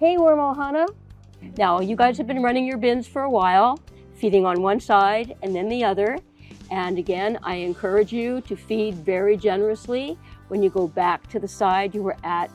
Hey Worm Ohana. Now you guys have been running your bins for a while, feeding on one side and then the other. And again, I encourage you to feed very generously. When you go back to the side you were at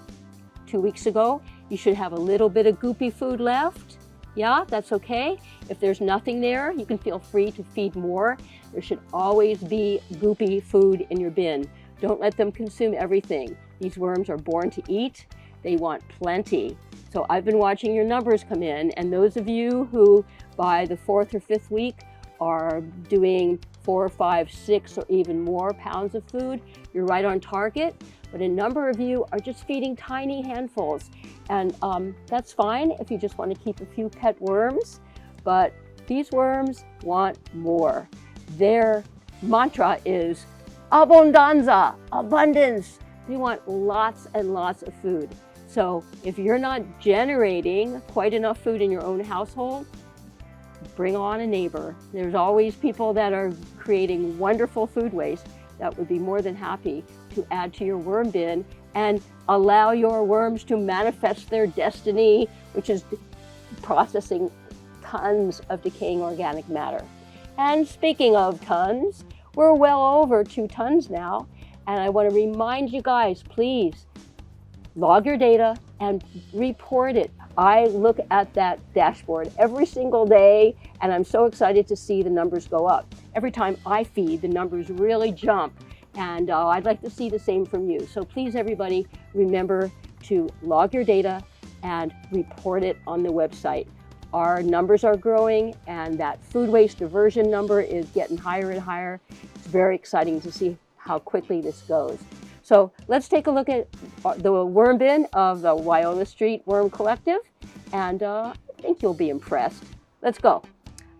2 weeks ago, you should have a little bit of goopy food left. Yeah, that's okay. If there's nothing there, you can feel free to feed more. There should always be goopy food in your bin. Don't let them consume everything. These worms are born to eat. They want plenty. So I've been watching your numbers come in, and those of you who by the 4th or 5th week are doing 4, 5, 6, or even more pounds of food, you're right on target. But a number of you are just feeding tiny handfuls. And that's fine if you just want to keep a few pet worms, but these worms want more. Their mantra is abundanza, abundance. They want lots and lots of food. So if you're not generating quite enough food in your own household, bring on a neighbor. There's always people that are creating wonderful food waste that would be more than happy to add to your worm bin and allow your worms to manifest their destiny, which is processing tons of decaying organic matter. And speaking of tons, we're well over 2 tons now. And I want to remind you guys, please log your data and report it. I look at that dashboard every single day, and I'm so excited to see the numbers go up. Every time I feed, the numbers really jump, and I'd like to see the same from you. So please, everybody, remember to log your data and report it on the website. Our numbers are growing, and that food waste diversion number is getting higher and higher. It's very exciting to see how quickly this goes. So let's take a look at the worm bin of the Wyola Street Worm Collective, and I think you'll be impressed. Let's go.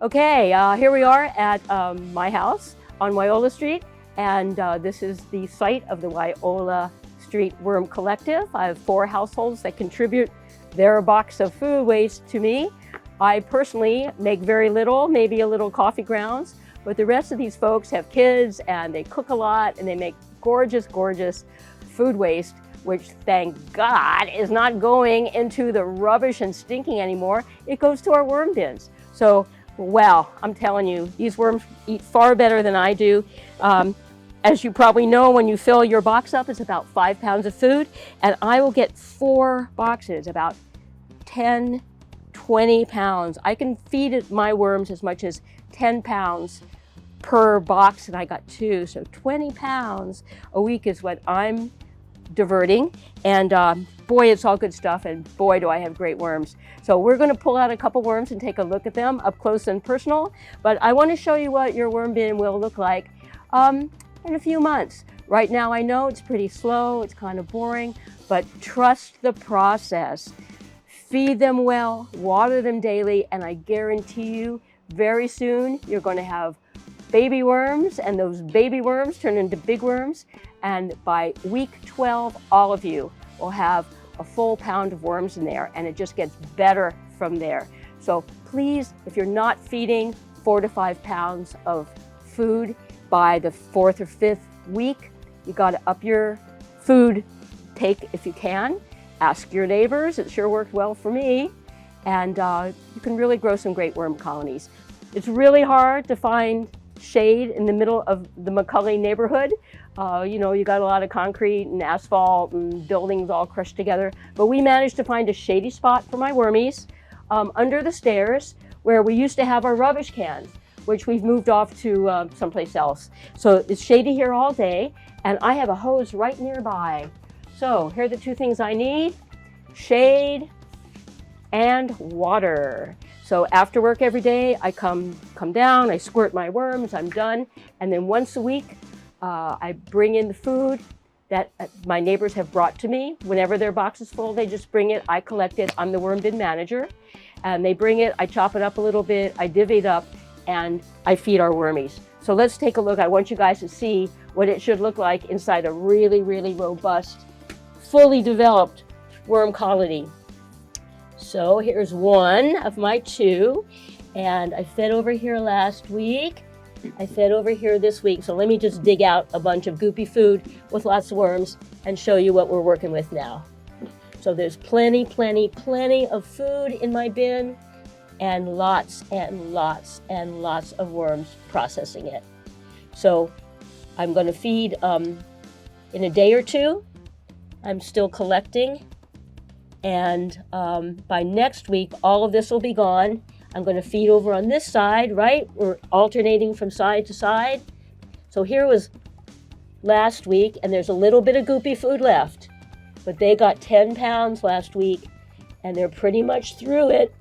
Okay, here we are at my house on Wyola Street, and this is the site of the Wyola Street Worm Collective. I have 4 households that contribute their box of food waste to me. I personally make very little, maybe a little coffee grounds, but the rest of these folks have kids and they cook a lot and they make gorgeous, gorgeous food waste, which thank God is not going into the rubbish and stinking anymore. It goes to our worm bins. So, wow, I'm telling you, these worms eat far better than I do. As you probably know, when you fill your box up, it's about 5 pounds of food, and I will get 4 boxes, about 10, 20 pounds. I can feed my worms as much as 10 pounds per box, and I got 2, so 20 pounds a week is what I'm diverting. And boy, it's all good stuff, and boy, do I have great worms. So we're going to pull out a couple worms and take a look at them up close and personal, but I want to show you what your worm bin will look like in a few months. Right now I know it's pretty slow, it's kind of boring, but trust the process. Feed them well, water them daily, and I guarantee you very soon you're going to have baby worms, and those baby worms turn into big worms, and by week 12 all of you will have a full pound of worms in there, and it just gets better from there. So please, if you're not feeding 4 to 5 pounds of food by the 4th or 5th week, you got to up your food take if you can. Ask your neighbors, it sure worked well for me, and you can really grow some great worm colonies. It's really hard to find shade in the middle of the McCully neighborhood. You know, you got a lot of concrete and asphalt and buildings all crushed together, but we managed to find a shady spot for my wormies under the stairs where we used to have our rubbish cans, which we've moved off to someplace else. So it's shady here all day, and I have a hose right nearby. So here are the 2 things I need: shade and water. So after work every day, I come down, I squirt my worms, I'm done. And then once a week, I bring in the food that my neighbors have brought to me. Whenever their box is full, they just bring it, I collect it. I'm the worm bin manager. And they bring it, I chop it up a little bit, I divvy it up, and I feed our wormies. So let's take a look. I want you guys to see what it should look like inside a really, really robust, fully developed worm colony. So here's one of my 2, and I fed over here last week. I fed over here this week. So let me just dig out a bunch of goopy food with lots of worms and show you what we're working with now. So there's plenty, plenty, plenty of food in my bin, and lots and lots and lots of worms processing it. So I'm going to feed in a day or two. I'm still collecting, and by next week all of this will be gone. I'm going to feed over on this side, right? We're alternating from side to side. So here was last week, and there's a little bit of goopy food left, but they got 10 pounds last week, and they're pretty much through it.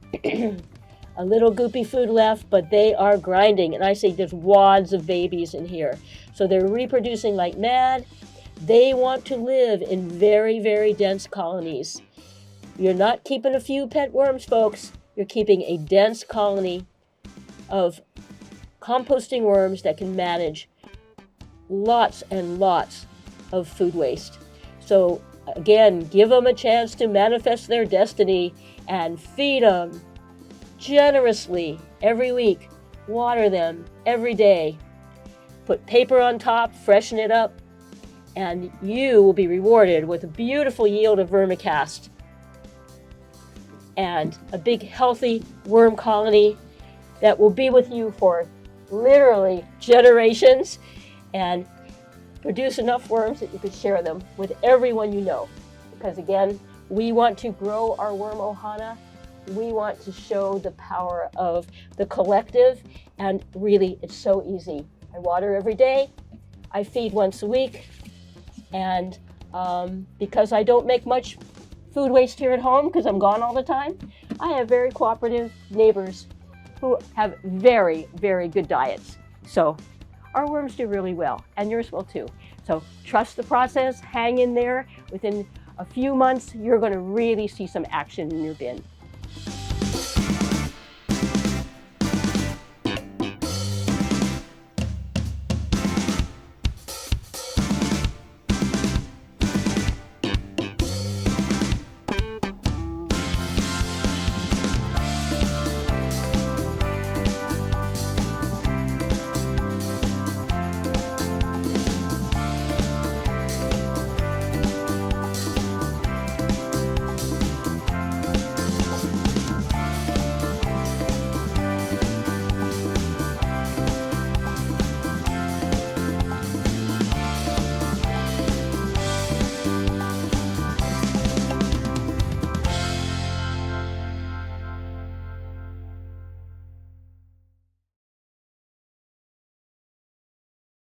A little goopy food left, but they are grinding, and I say there's wads of babies in here. So they're reproducing like mad. They want to live in very, very dense colonies. You're not keeping a few pet worms, folks. You're keeping a dense colony of composting worms that can manage lots and lots of food waste. So again, give them a chance to manifest their destiny and feed them generously every week. Water them every day. Put paper on top, freshen it up, and you will be rewarded with a beautiful yield of vermicast and a big healthy worm colony that will be with you for literally generations and produce enough worms that you could share them with everyone you know. Because again, we want to grow our worm Ohana. We want to show the power of the collective, and really it's so easy. I water every day, I feed once a week, and because I don't make much food waste here at home because I'm gone all the time, I have very cooperative neighbors who have very, very good diets. So our worms do really well, and yours will too. So trust the process, hang in there. Within a few months, you're going to really see some action in your bin.